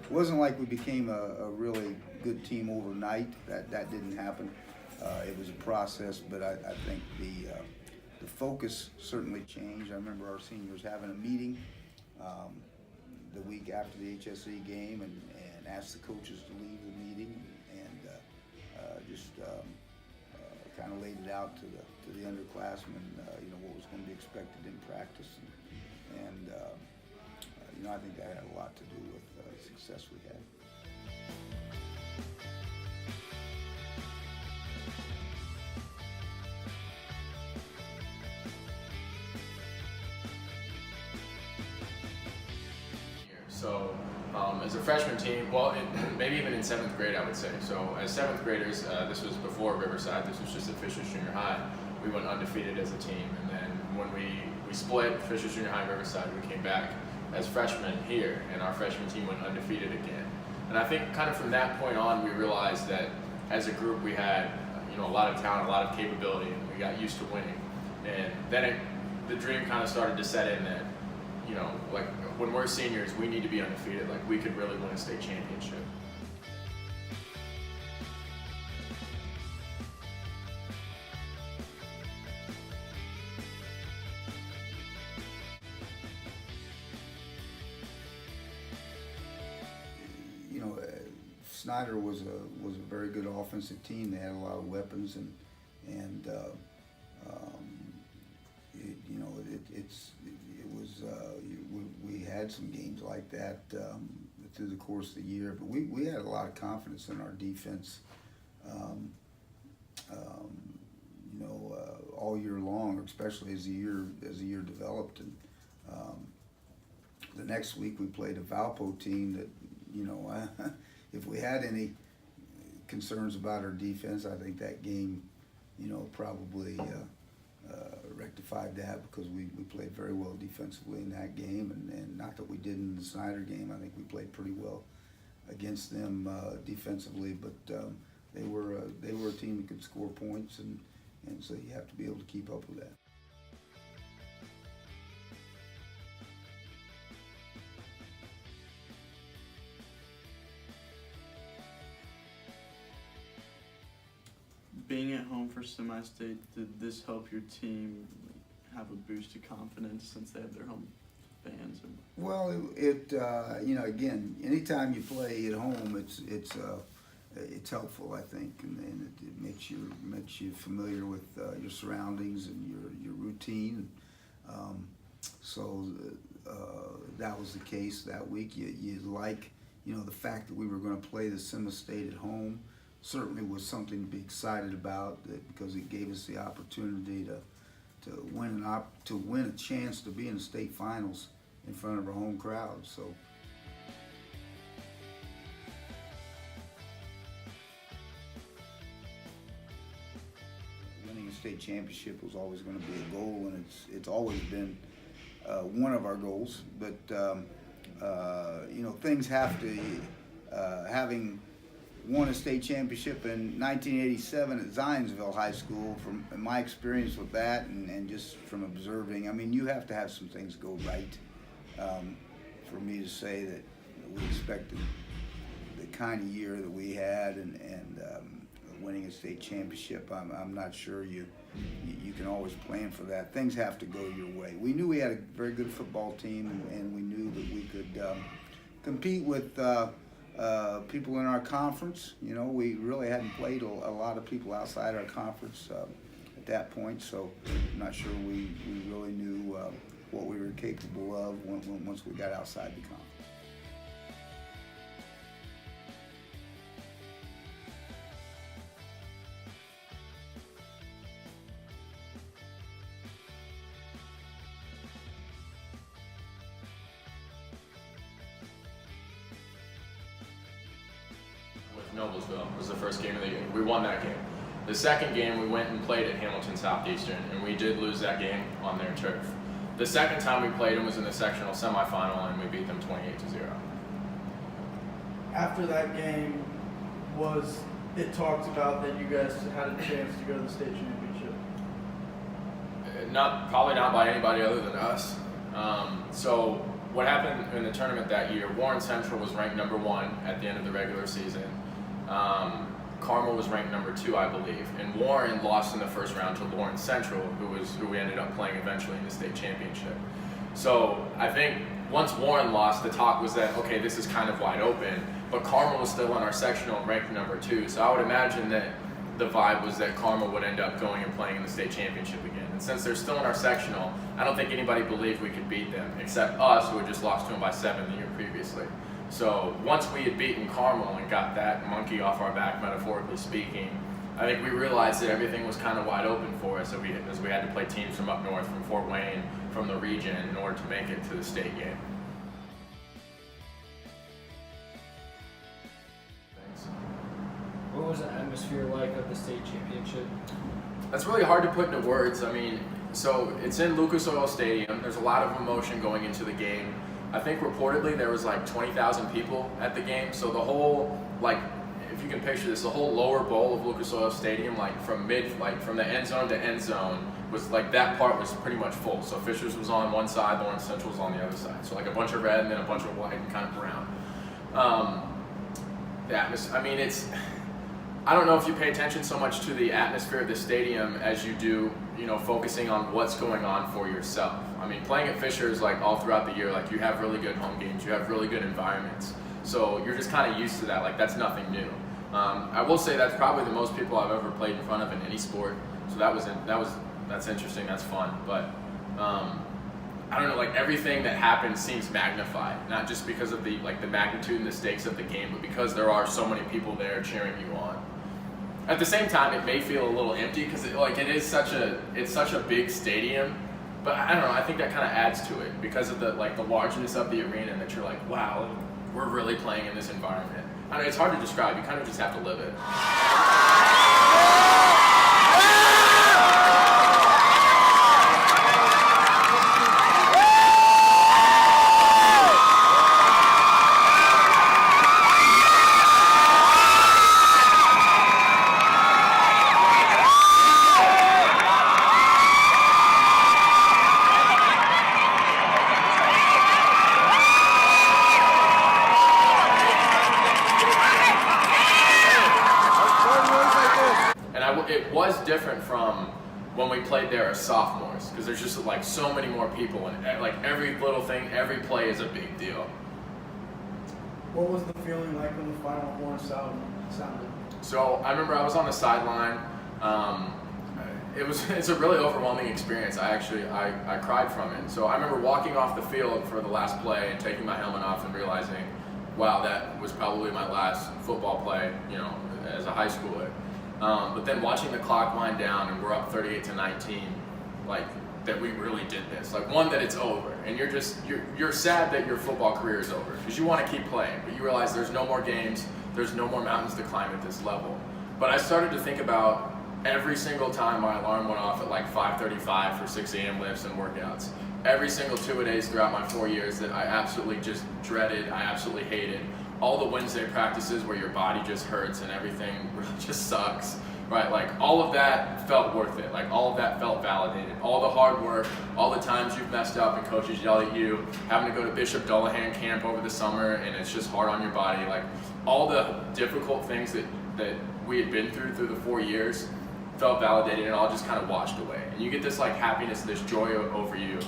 it wasn't like we became a really good team overnight. That didn't happen. It was a process, but I think the focus certainly changed. I remember our seniors having a meeting the week after the HSE game and asked the coaches to leave the meeting and just kind of laid it out to the underclassmen, what was going to be expected in practice, and I think that had a lot to do with the success we had. So as a freshman team, well, maybe even in 7th grade, I would say. So as 7th graders, this was before Riverside, this was just at Fishers Junior High, we went undefeated as a team. And then when we split Fishers Junior High and Riverside, we came back as freshmen here, and our freshman team went undefeated again. And I think kind of from that point on, we realized that as a group we had a lot of talent, a lot of capability, and we got used to winning. And then the dream kind of started to set in that, like when we're seniors, we need to be undefeated. Like we could really win a state championship. Snyder was a very good offensive team. They had a lot of weapons, we had some games like that through the course of the year. But we had a lot of confidence in our defense, all year long, especially as the year developed. And the next week we played a Valpo team that if we had any concerns about our defense, I think that game, probably rectified that because we played very well defensively in that game, and not that we didn't in the Snyder game. I think we played pretty well against them defensively, but they were a team that could score points, and so you have to be able to keep up with that. Being at home for semi-state, did this help your team have a boost of confidence since they have their home fans? Well, again, anytime you play at home, it's helpful, I think, and it makes you familiar with your surroundings and your routine. So that was the case that week. You like, the fact that we were going to play the semi-state at home. Certainly was something to be excited about, because it gave us the opportunity to win a chance to be in the state finals in front of our home crowd. So winning a state championship was always going to be a goal, and it's always been one of our goals. But things have to having won a state championship in 1987 at Zionsville High School. From my experience with that, and just from observing, you have to have some things go right for me to say that we expected the kind of year that we had, and winning a state championship. I'm not sure you can always plan for that. Things have to go your way. We knew we had a very good football team, and we knew that we could compete with people in our conference. We really hadn't played a lot of people outside our conference at that point, so I'm not sure we really knew what we were capable of once we got outside the conference. Noblesville was the first game of the year. We won that game. The second game we went and played at Hamilton Southeastern, and we did lose that game on their turf. The second time we played them was in the sectional semifinal, and we beat them 28-0. After that game, was it talked about that you guys had a chance to go to the state championship? Probably not by anybody other than us. So what happened in the tournament that year, Warren Central was ranked number 1 at the end of the regular season. Carmel was ranked number 2, I believe, and Warren lost in the first round to Lawrence Central, who we ended up playing eventually in the state championship. So I think once Warren lost, the talk was that, okay, this is kind of wide open, but Carmel was still in our sectional and ranked number 2. So I would imagine that the vibe was that Carmel would end up going and playing in the state championship again. And since they're still in our sectional, I don't think anybody believed we could beat them, except us, who had just lost to them by 7 the year previously. So once we had beaten Carmel and got that monkey off our back, metaphorically speaking, I think we realized that everything was kind of wide open for us, as we had to play teams from up north, from Fort Wayne, from the region, in order to make it to the state game. Thanks. What was the atmosphere like of the state championship? That's really hard to put into words. I mean, so it's in Lucas Oil Stadium. There's a lot of emotion going into the game. I think reportedly there was like 20,000 people at the game. So the whole, like, if you can picture this, the whole lower bowl of Lucas Oil Stadium, like from the end zone to end zone, was like, that part was pretty much full. So Fishers was on one side, Lawrence Central was on the other side. So like a bunch of red and then a bunch of white and kind of brown. The atmosphere, I mean, I don't know if you pay attention so much to the atmosphere of the stadium as you do, focusing on what's going on for yourself. I mean, playing at Fishers, like, all throughout the year, like, you have really good home games, you have really good environments. So you're just kind of used to that, like, that's nothing new. I will say that's probably the most people I've ever played in front of in any sport. So that's interesting, that's fun. But I don't know, like, everything that happens seems magnified, not just because of the magnitude and the stakes of the game, but because there are so many people there cheering you on. At the same time, it may feel a little empty because it's such a big stadium, but I don't know. I think that kind of adds to it because of the largeness of the arena, and that you're like, wow, we're really playing in this environment. I don't know, it's hard to describe. You kind of just have to live it. It was different from when we played there as sophomores, because there's just like so many more people, and like every little thing, every play is a big deal. What was the feeling like when the final horn sounded? So I remember I was on the sideline. It's a really overwhelming experience. I cried from it. So I remember walking off the field for the last play and taking my helmet off and realizing, wow, that was probably my last football play, as a high schooler. But then watching the clock wind down and we're up 38-19, like, that we really did this. Like, one, that it's over, and you're sad that your football career is over because you want to keep playing, but you realize there's no more games, there's no more mountains to climb at this level. But I started to think about every single time my alarm went off at like 5:35 for 6 a.m. lifts and workouts. Every single two-a-days throughout my 4 years that I absolutely just dreaded, I absolutely hated. All the Wednesday practices where your body just hurts and everything really just sucks, right? Like, all of that felt worth it. Like, all of that felt validated. All the hard work, all the times you've messed up and coaches yell at you, having to go to Bishop Dullahan camp over the summer and it's just hard on your body. Like, all the difficult things that we had been through the 4 years felt validated, and all just kind of washed away. And you get this like happiness, this joy over you.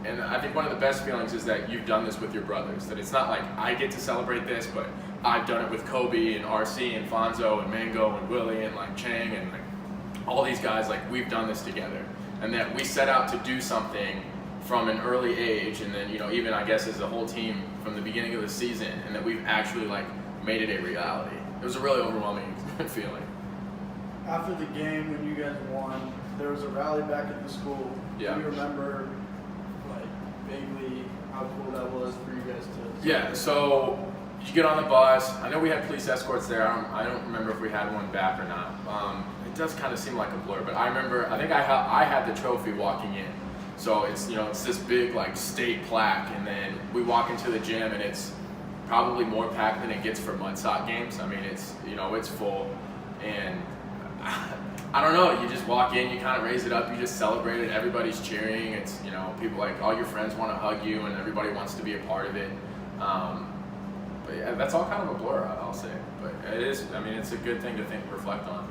And I think one of the best feelings is that you've done this with your brothers, that it's not like I get to celebrate this, but I've done it with Kobe and RC and Fonzo and Mango and Willie and like Chang and like all these guys. Like, we've done this together, and that we set out to do something from an early age, and then even I guess as a whole team from the beginning of the season, and that we've actually like made it a reality. It was a really overwhelming feeling. After the game, when you guys won, there was a rally back at the school. Yeah. Do you remember, like, vaguely how cool that was for you guys to? Yeah, so you get on the bus. I know we had police escorts there. I don't remember if we had one back or not. It does kind of seem like a blur, but I remember, I think I had the trophy walking in. So it's, it's this big like state plaque, and then we walk into the gym and it's probably more packed than it gets for mud sock games. I mean, it's, it's full, and I don't know. You just walk in, you kind of raise it up, you just celebrate it. Everybody's cheering. It's, you know, people like all your friends want to hug you, and everybody wants to be a part of it. But yeah, that's all kind of a blur, I'll say. But it is. I mean, it's a good thing to reflect on.